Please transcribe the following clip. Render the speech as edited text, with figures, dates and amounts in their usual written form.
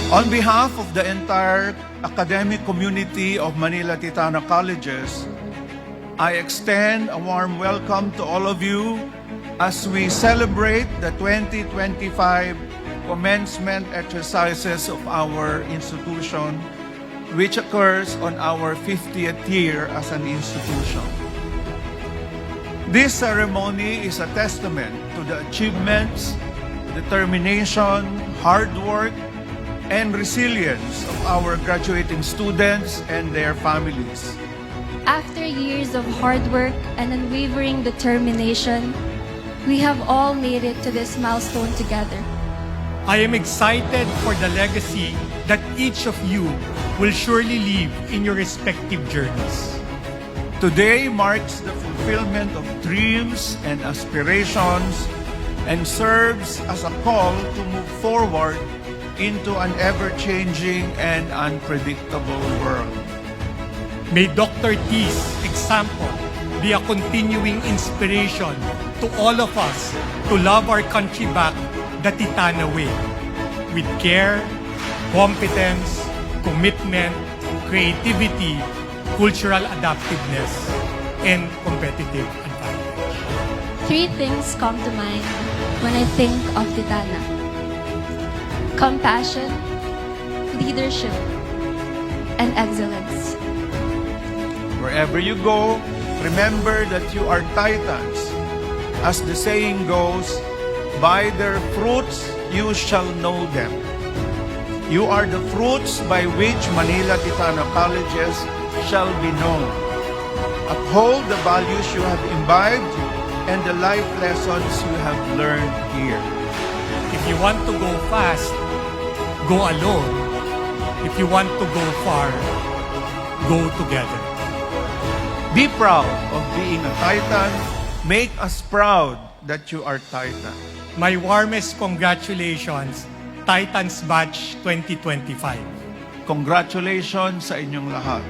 On behalf of the entire academic community of Manila Titana Colleges, I extend a warm welcome to all of you as we celebrate the 2025 commencement exercises of our institution, which occurs on our 50th year as an institution. This ceremony is a testament to the achievements, determination, hard work, and resilience of our graduating students and their families. After years of hard work and unwavering determination, we have all made it to this milestone together. I am excited for the legacy that each of you will surely leave in your respective journeys. Today marks the fulfillment of dreams and aspirations and serves as a call to move forward into an ever-changing and unpredictable world. May Dr. T's example be a continuing inspiration to all of us to love our country back the Titana way, with care, competence, commitment, creativity, cultural adaptiveness, and competitive advantage. Three things come to mind when I think of Titana: compassion, leadership, and excellence. Wherever you go, remember that you are Titans. As the saying goes, by their fruits you shall know them. You are the fruits by which Manila Titana Colleges shall be known. Uphold the values you have imbibed and the life lessons you have learned here. If you want to go fast, go alone. If you want to go far, go together. Be proud of being a Titan. Make us proud that you are Titan. My warmest congratulations, Titans Batch 2025. Congratulations sa inyong lahat.